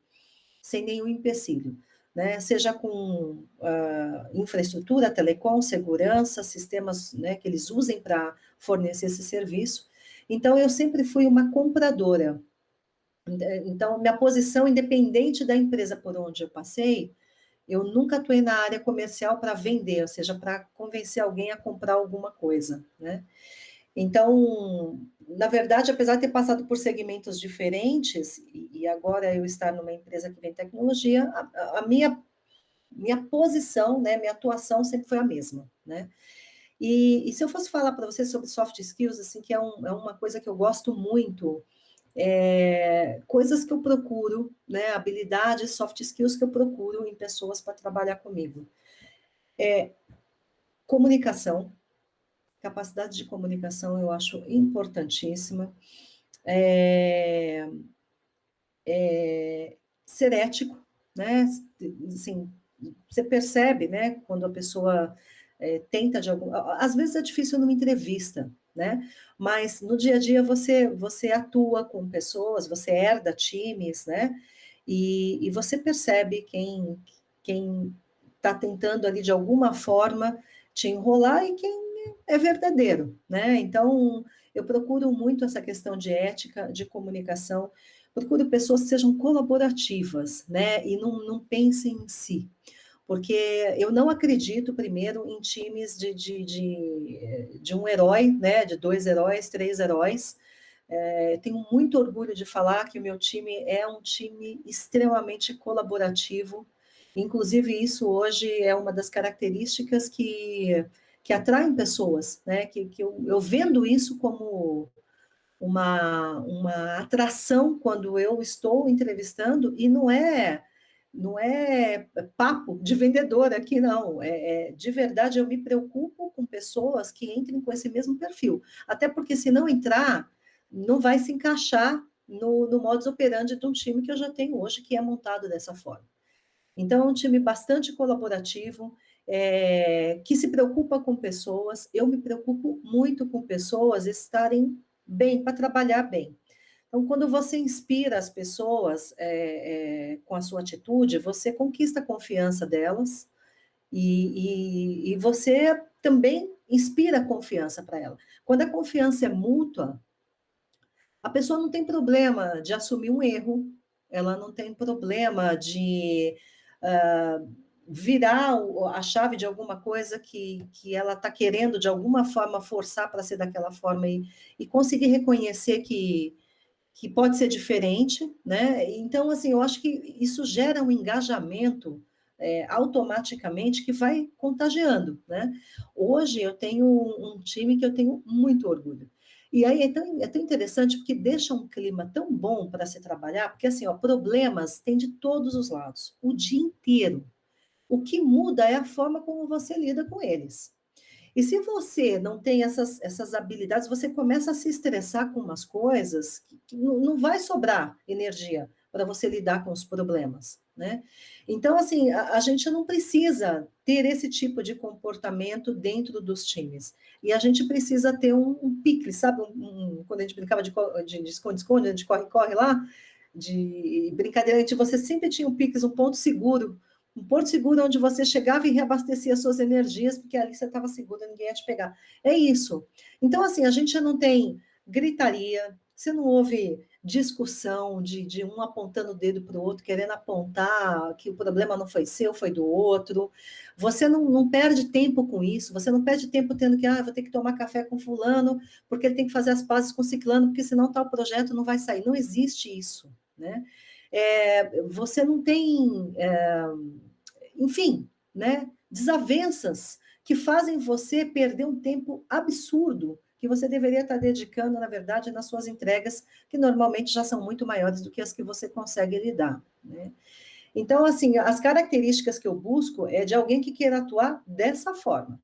sem nenhum empecilho, né? Seja com infraestrutura, telecom, segurança, sistemas, né, que eles usem para fornecer esse serviço. Então, eu sempre fui uma compradora. Então, minha posição, independente da empresa por onde eu passei, eu nunca atuei na área comercial para vender, ou seja, para convencer alguém a comprar alguma coisa, né? Então, na verdade, apesar de ter passado por segmentos diferentes, e agora eu estar numa empresa que vem tecnologia, a minha posição, né, minha atuação sempre foi a mesma, né? E se eu fosse falar para você sobre soft skills, assim, que é uma coisa que eu gosto muito, coisas que eu procuro, né, habilidades, soft skills que eu procuro em pessoas para trabalhar comigo. Comunicação, capacidade de comunicação eu acho importantíssima. É, ser ético, né? Assim, você percebe, né, quando a pessoa tenta de algum... Às vezes é difícil numa entrevista, né? Mas no dia a dia você atua com pessoas, você herda times, né? E você percebe quem está tentando ali de alguma forma te enrolar e quem é verdadeiro, né? Então, eu procuro muito essa questão de ética, de comunicação, procuro pessoas que sejam colaborativas, né? E não pensem em si. Porque eu não acredito, primeiro, em times de um herói, né? De 2 heróis, 3 heróis. Tenho muito orgulho de falar que o meu time é um time extremamente colaborativo. Inclusive, isso hoje é uma das características que atraem pessoas, né? Que eu vendo isso como uma atração quando eu estou entrevistando, e não é papo de vendedor aqui, não. De verdade, eu me preocupo com pessoas que entrem com esse mesmo perfil. Até porque, se não entrar, não vai se encaixar no modus operandi de um time que eu já tenho hoje, que é montado dessa forma. Então, é um time bastante colaborativo, que se preocupa com pessoas. Eu me preocupo muito com pessoas estarem bem, para trabalhar bem. Então, quando você inspira as pessoas com a sua atitude, você conquista a confiança delas e você também inspira confiança para ela. Quando a confiança é mútua, a pessoa não tem problema de assumir um erro, ela não tem problema de virar a chave de alguma coisa que ela está querendo, de alguma forma, forçar para ser daquela forma e conseguir reconhecer que pode ser diferente, né? Então, assim, eu acho que isso gera um engajamento automaticamente que vai contagiando, né? Hoje eu tenho um time que eu tenho muito orgulho. E aí é tão interessante porque deixa um clima tão bom para se trabalhar, porque assim, ó, problemas tem de todos os lados, o dia inteiro. O que muda é a forma como você lida com eles. E se você não tem essas habilidades, você começa a se estressar com umas coisas que não vai sobrar energia para você lidar com os problemas, né? Então, assim, a gente não precisa ter esse tipo de comportamento dentro dos times. E a gente precisa ter um pique, sabe? Quando a gente brincava de esconde-esconde, de corre-corre lá, de brincadeira, você sempre tinha um pique, um ponto seguro, um porto seguro onde você chegava e reabastecia suas energias, porque ali você estava segura, ninguém ia te pegar. É isso. Então, assim, a gente não tem gritaria, você não ouve discussão de um apontando o dedo para o outro, querendo apontar que o problema não foi seu, foi do outro. Você não perde tempo com isso, você não perde tempo tendo que, vou ter que tomar café com fulano, porque ele tem que fazer as pazes com ciclano, porque senão tal projeto não vai sair. Não existe isso, né? Você não tem enfim, né, desavenças que fazem você perder um tempo absurdo que você deveria estar dedicando, na verdade, nas suas entregas, que normalmente já são muito maiores do que as que você consegue lidar, né? Então, assim, as características que eu busco é de alguém que queira atuar dessa forma.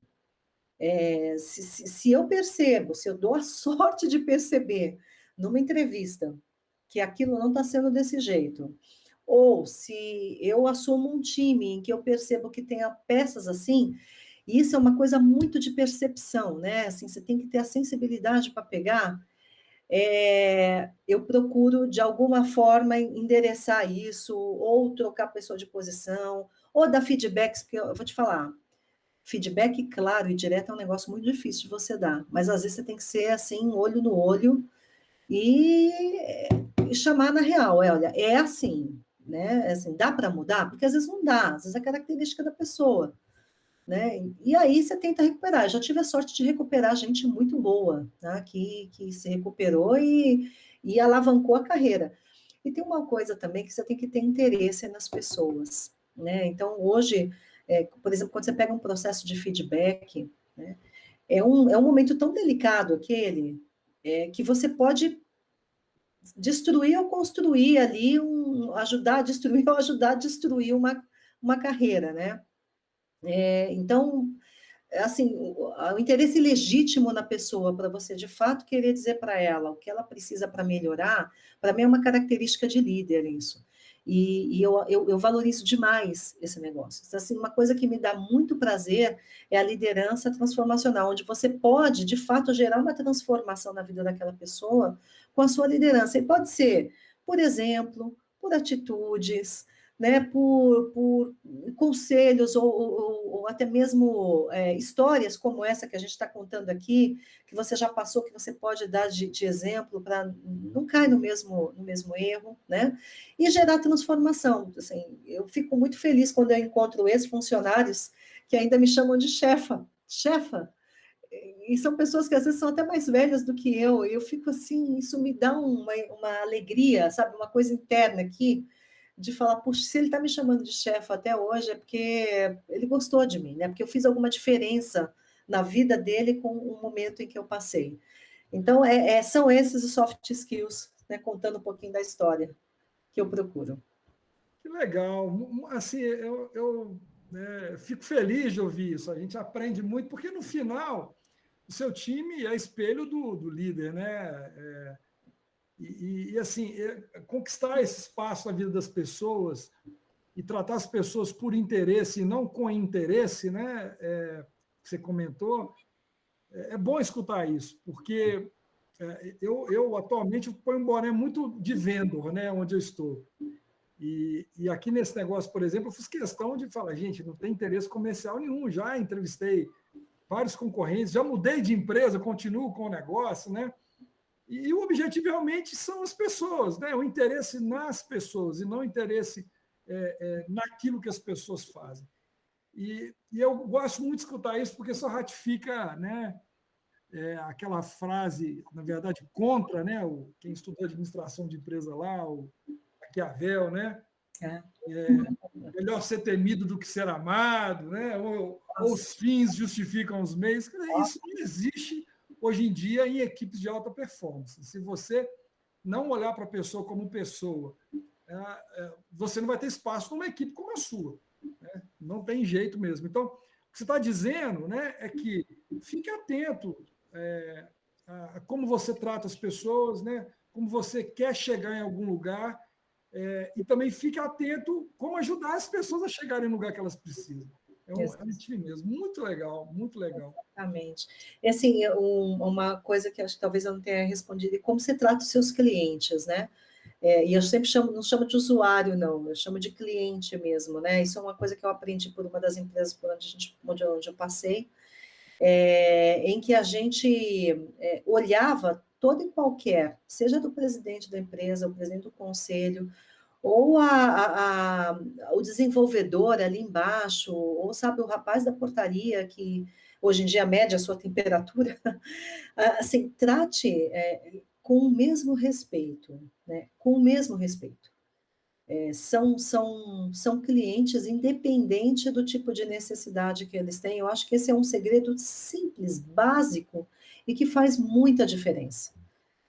Se eu percebo, se eu dou a sorte de perceber numa entrevista que aquilo não está sendo desse jeito, ou se eu assumo um time em que eu percebo que tem peças assim, e isso é uma coisa muito de percepção, né? Assim, você tem que ter a sensibilidade para pegar. Eu procuro, de alguma forma, endereçar isso, ou trocar a pessoa de posição, ou dar feedbacks, porque eu vou te falar, feedback claro e direto é um negócio muito difícil de você dar, mas às vezes você tem que ser assim, olho no olho, e, e chamar na real, olha, é assim, né? Assim, dá para mudar? Porque às vezes não dá, às vezes é característica da pessoa, né? E aí você tenta recuperar. Eu já tive a sorte de recuperar gente muito boa, tá? Que se recuperou e alavancou a carreira. E tem uma coisa também que você tem que ter interesse nas pessoas, né? Então, hoje, por exemplo, quando você pega um processo de feedback, né, é um momento tão delicado aquele, que você pode destruir ou construir ali, ajudar a destruir ou ajudar a destruir uma carreira, né? Então, assim, o interesse legítimo na pessoa para você de fato querer dizer para ela o que ela precisa para melhorar, para mim é uma característica de líder isso. E eu valorizo demais esse negócio. Assim, uma coisa que me dá muito prazer é a liderança transformacional, onde você pode, de fato, gerar uma transformação na vida daquela pessoa com a sua liderança. E pode ser, por exemplo, por atitudes, né, por conselhos ou até mesmo histórias como essa que a gente está contando aqui, que você já passou, que você pode dar de exemplo para não cair no mesmo erro, né? E gerar transformação. Assim, eu fico muito feliz quando eu encontro ex-funcionários que ainda me chamam de chefa. Chefa, e são pessoas que às vezes são até mais velhas do que eu, e eu fico assim, isso me dá uma alegria, sabe, uma coisa interna aqui, de falar, puxa, se ele está me chamando de chefe até hoje, é porque ele gostou de mim, né? Porque eu fiz alguma diferença na vida dele com o momento em que eu passei. Então, são esses os soft skills, né? Contando um pouquinho da história que eu procuro. Que legal. Assim, eu fico feliz de ouvir isso. A gente aprende muito, porque no final o seu time é espelho do líder, né? Assim, conquistar esse espaço na vida das pessoas e tratar as pessoas por interesse e não com interesse, né? Que você comentou, é bom escutar isso, porque eu atualmente ponho um boné muito de vendedor, né? Onde eu estou. E aqui nesse negócio, por exemplo, eu fiz questão de falar, gente, não tem interesse comercial nenhum. Já entrevistei vários concorrentes, já mudei de empresa, continuo com o negócio, né? E o objetivo realmente são as pessoas, né? O interesse nas pessoas e não o interesse naquilo que as pessoas fazem. E eu gosto muito de escutar isso porque só ratifica, né, aquela frase, na verdade, contra, né, quem estudou administração de empresa lá, o Maquiavel, né? É. Melhor ser temido do que ser amado, né? Ou os fins justificam os meios. Isso não existe hoje em dia em equipes de alta performance. Se você não olhar para a pessoa como pessoa, você não vai ter espaço numa equipe como a sua. Né? Não tem jeito mesmo. Então, o que você está dizendo, né, é que fique atento a como você trata as pessoas, né, como você quer chegar em algum lugar, e também fique atento como ajudar as pessoas a chegarem no lugar que elas precisam. É um time mesmo. Muito legal, muito legal. Exatamente. E assim, uma coisa que acho que talvez eu não tenha respondido, é como você trata os seus clientes, né? E eu sempre não chamo de usuário, não, eu chamo de cliente mesmo, né? Isso é uma coisa que eu aprendi por uma das empresas por onde eu passei, em que a gente olhava todo e qualquer, seja do presidente da empresa, o presidente do conselho, ou o desenvolvedor ali embaixo, ou sabe, o rapaz da portaria que hoje em dia mede a sua temperatura, assim, trate com o mesmo respeito, né? Com o mesmo respeito. São clientes independente do tipo de necessidade que eles têm. Eu acho que esse é um segredo simples, básico, e que faz muita diferença.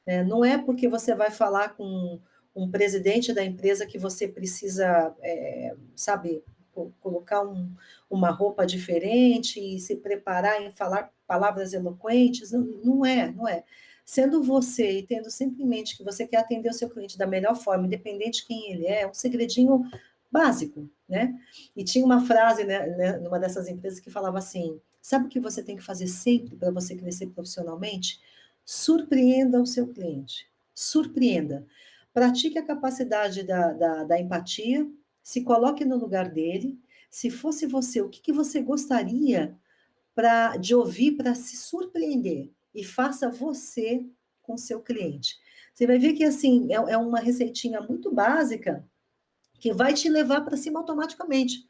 Né? Não é porque você vai falar com um presidente da empresa que você precisa, sabe, colocar uma roupa diferente e se preparar em falar palavras eloquentes, não é. Sendo você e tendo sempre em mente que você quer atender o seu cliente da melhor forma, independente de quem ele é um segredinho básico, né? E tinha uma frase, né, numa dessas empresas que falava assim: sabe o que você tem que fazer sempre para você crescer profissionalmente? Surpreenda o seu cliente. Surpreenda. Pratique a capacidade da empatia, se coloque no lugar dele. Se fosse você, o que você gostaria de ouvir para se surpreender? E faça você com seu cliente. Você vai ver que assim é uma receitinha muito básica que vai te levar para cima automaticamente.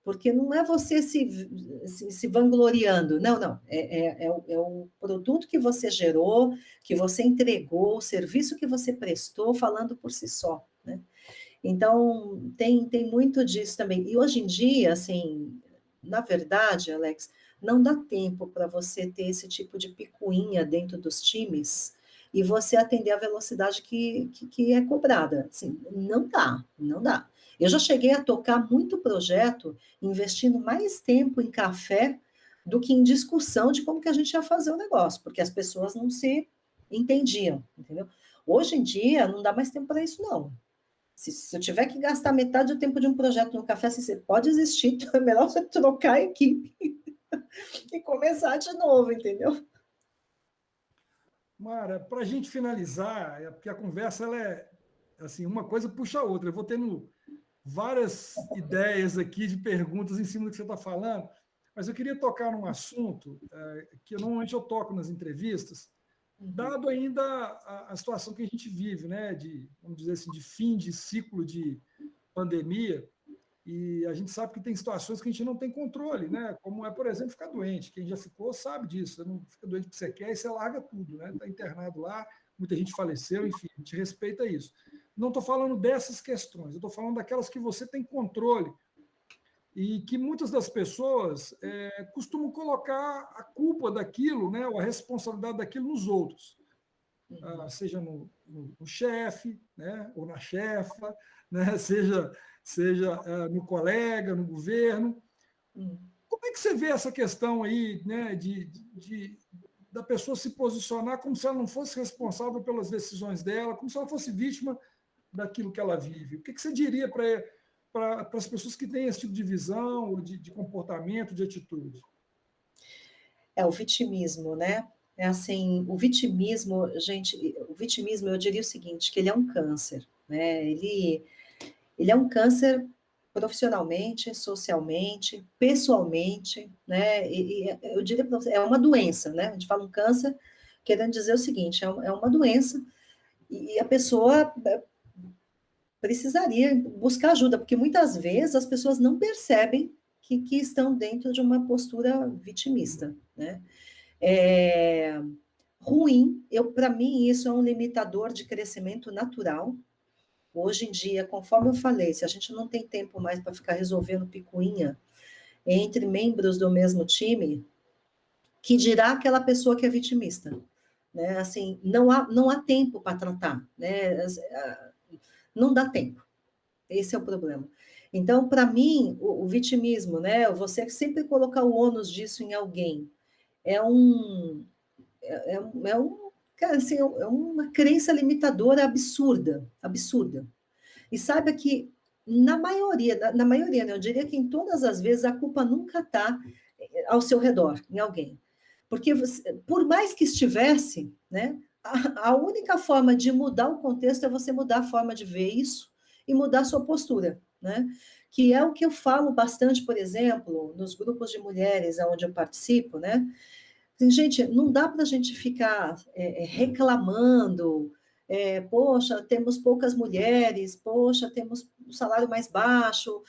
Porque não é você se vangloriando, não. É o produto que você gerou, que você entregou, o serviço que você prestou, falando por si só, né? Então, tem muito disso também. E hoje em dia, assim, na verdade, Alex, não dá tempo para você ter esse tipo de picuinha dentro dos times e você atender a velocidade que é cobrada. Assim, não dá. Eu já cheguei a tocar muito projeto investindo mais tempo em café do que em discussão de como que a gente ia fazer o negócio, porque as pessoas não se entendiam, entendeu? Hoje em dia, não dá mais tempo para isso, não. Se eu tiver que gastar metade do tempo de um projeto no café, assim, você pode existir, então é melhor você trocar a equipe e começar de novo, entendeu? Mara, para a gente finalizar, porque a conversa ela é assim, uma coisa puxa a outra. Eu vou tendo várias ideias aqui de perguntas em cima do que você está falando, mas eu queria tocar num assunto que normalmente eu toco nas entrevistas, Uhum. dado ainda a situação que a gente vive, né, de, vamos dizer assim, de fim de ciclo de pandemia, e a gente sabe que tem situações que a gente não tem controle, né? Como é, por exemplo, ficar doente. Quem já ficou sabe disso. Você não fica doente porque você quer e você larga tudo, né? Está internado lá, muita gente faleceu, enfim, a gente respeita isso. Não estou falando dessas questões, eu estou falando daquelas que você tem controle e que muitas das pessoas costumam colocar a culpa daquilo, né, ou a responsabilidade daquilo nos outros, seja no chefe, né, ou na chefa, né, seja no colega, no governo. Uhum. Como é que você vê essa questão aí, né, da pessoa se posicionar como se ela não fosse responsável pelas decisões dela, como se ela fosse vítima daquilo que ela vive? O que você diria para as pessoas que têm esse tipo de visão, ou de comportamento, de atitude? É o vitimismo, né? É assim, o vitimismo, gente, o vitimismo, eu diria o seguinte, que ele é um câncer, né? Ele é um câncer profissionalmente, socialmente, pessoalmente, né? E eu diria para você, é uma doença, né? A gente fala um câncer, querendo dizer o seguinte, é uma doença e a pessoa precisaria buscar ajuda, porque muitas vezes as pessoas não percebem que estão dentro de uma postura vitimista, né? É ruim, para mim isso é um limitador de crescimento natural. Hoje em dia, conforme eu falei, se a gente não tem tempo mais para ficar resolvendo picuinha entre membros do mesmo time, que dirá aquela pessoa que é vitimista, né? Assim, não há tempo para tratar, né? Não dá tempo. Esse é o problema. Então, para mim, o vitimismo, né? Você sempre colocar o ônus disso em alguém, é um, cara, assim, é uma crença limitadora absurda, absurda. E saiba que na maioria, né, eu diria que em todas as vezes a culpa nunca está ao seu redor, em alguém. Porque você, por mais que estivesse, né, a única forma de mudar o contexto é você mudar a forma de ver isso e mudar a sua postura, né? Que é o que eu falo bastante, por exemplo, nos grupos de mulheres onde eu participo, né? Assim, gente, não dá para a gente ficar reclamando, poxa, temos poucas mulheres, poxa, temos um salário mais baixo,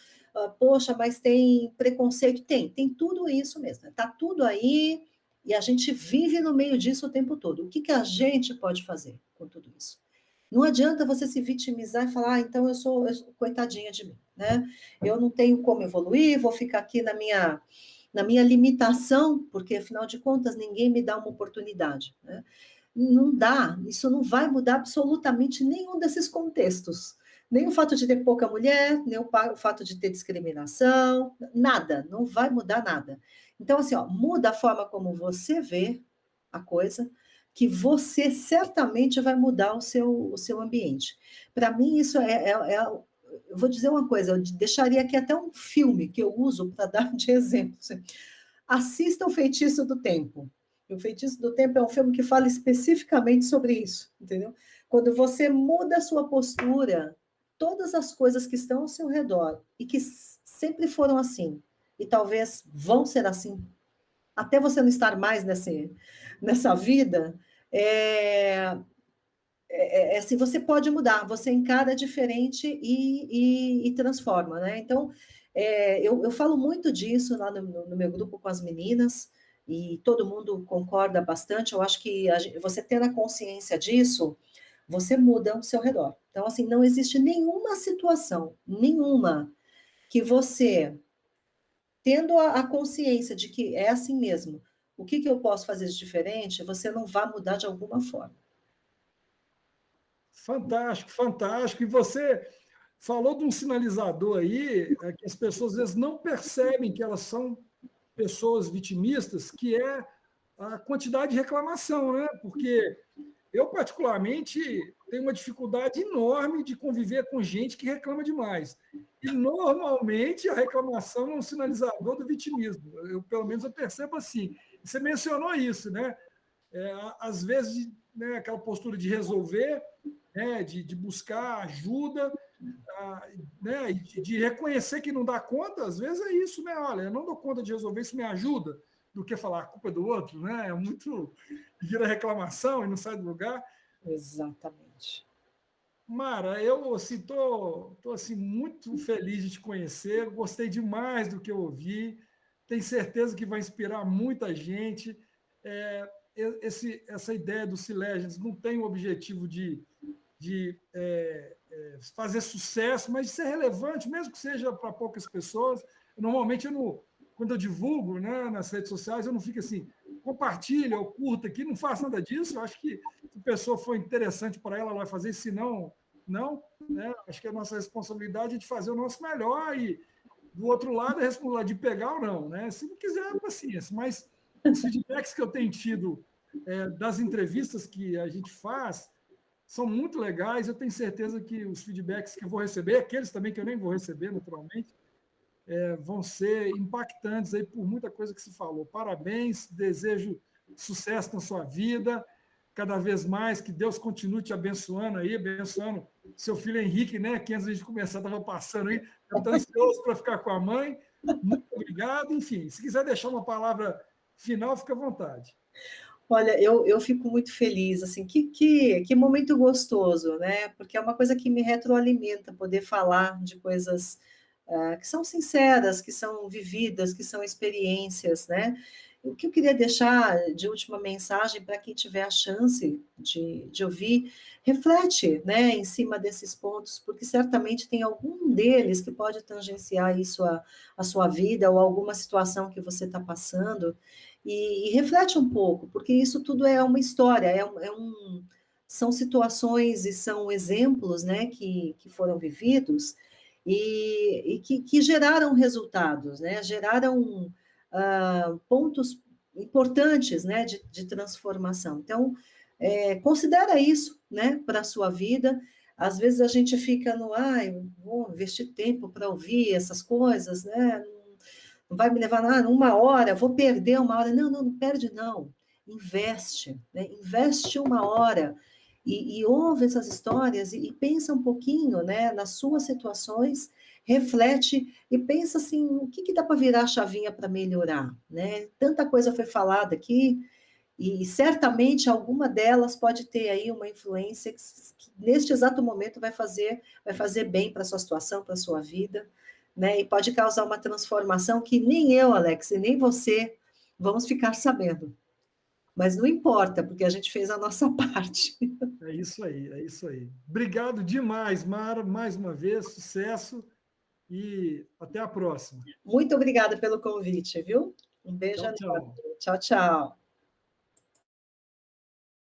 poxa, mas tem preconceito. Tem tudo isso mesmo. Está tudo aí e a gente vive no meio disso o tempo todo. O que a gente pode fazer com tudo isso? Não adianta você se vitimizar e falar, então eu sou coitadinha de mim, né? Eu não tenho como evoluir, vou ficar aqui na minha limitação, porque afinal de contas ninguém me dá uma oportunidade, né? Não dá, isso não vai mudar absolutamente nenhum desses contextos. Nem o fato de ter pouca mulher, nem o fato de ter discriminação, nada, não vai mudar nada. Então, assim, ó, muda a forma como você vê a coisa, que você certamente vai mudar o seu ambiente. Para mim, isso eu vou dizer uma coisa, eu deixaria aqui até um filme que eu uso para dar de exemplo. Assista O Feitiço do Tempo. O Feitiço do Tempo é um filme que fala especificamente sobre isso, entendeu? Quando você muda a sua postura, todas as coisas que estão ao seu redor e que sempre foram assim, e talvez vão ser assim, até você não estar mais nessa vida, assim, você pode mudar, você encara diferente e transforma, né? Então, eu falo muito disso lá no meu grupo com as meninas, e todo mundo concorda bastante. Eu acho que você tendo a consciência disso, você muda o seu redor. Então, assim, não existe nenhuma situação, nenhuma, que você, tendo a consciência de que é assim mesmo, o que eu posso fazer de diferente, você não vai mudar de alguma forma. Fantástico, fantástico. E você falou de um sinalizador aí, que as pessoas às vezes não percebem que elas são pessoas vitimistas, que é a quantidade de reclamação, né? Porque eu, particularmente, tenho uma dificuldade enorme de conviver com gente que reclama demais. E, normalmente, a reclamação é um sinalizador do vitimismo. Pelo menos, eu percebo assim. Você mencionou isso, né? Às vezes, né, aquela postura de resolver, né, de buscar ajuda, né, de reconhecer que não dá conta, às vezes é isso, né? Olha, eu não dou conta de resolver, isso me ajuda, do que falar a culpa é do outro, né? É muito. Vira reclamação e não sai do lugar. Exatamente. Mara, eu assim, tô assim, muito feliz de te conhecer, gostei demais do que eu ouvi, tenho certeza que vai inspirar muita gente. É, essa ideia do Sileges não tem o objetivo de fazer sucesso, mas de ser relevante, mesmo que seja para poucas pessoas. Normalmente, quando eu divulgo, né, nas redes sociais, eu não fico assim, compartilha ou curta aqui, não faço nada disso. Eu acho que se a pessoa for interessante para ela, ela vai fazer, se não, não. Né? Acho que a nossa responsabilidade é de fazer o nosso melhor e, do outro lado, a responsabilidade de pegar ou não. Né? Se não quiser, paciência. Mas os feedbacks que eu tenho tido das entrevistas que a gente faz, são muito legais. Eu tenho certeza que os feedbacks que eu vou receber, aqueles também que eu nem vou receber, naturalmente, vão ser impactantes aí por muita coisa que se falou. Parabéns, desejo sucesso na sua vida, cada vez mais, que Deus continue te abençoando aí, abençoando seu filho Henrique, né? Que antes de começar estava passando aí, eu estou ansioso para ficar com a mãe. Muito obrigado. Enfim, se quiser deixar uma palavra final, fica à vontade. Olha, eu fico muito feliz, assim, que momento gostoso, né? Porque é uma coisa que me retroalimenta, poder falar de coisas que são sinceras, que são vividas, que são experiências, né? O que eu queria deixar de última mensagem para quem tiver a chance de ouvir, reflete, né, em cima desses pontos, porque certamente tem algum deles que pode tangenciar isso a sua vida ou alguma situação que você está passando, e reflete um pouco, porque isso tudo é uma história, são situações e são exemplos, né, que foram vividos e que geraram resultados, né, geraram pontos importantes, né, de transformação. Então, considera isso, né, para a sua vida. Às vezes a gente fica no, vou investir tempo para ouvir essas coisas, né, não vai me levar nada, uma hora, vou perder uma hora. Não, não, não perde, não. Investe, né? Investe uma hora e ouve essas histórias e pensa um pouquinho, né, nas suas situações, reflete e pensa assim, o que dá para virar a chavinha para melhorar, né? Tanta coisa foi falada aqui e certamente alguma delas pode ter aí uma influência que neste exato momento vai fazer bem para a sua situação, para a sua vida, né? E pode causar uma transformação que nem eu, Alex, e nem você vamos ficar sabendo. Mas não importa, porque a gente fez a nossa parte. É isso aí, é isso aí. Obrigado demais, Mara, mais uma vez, sucesso e até a próxima. Muito obrigada pelo convite, viu? Um beijo Tchau, enorme. tchau. Tchau, tchau.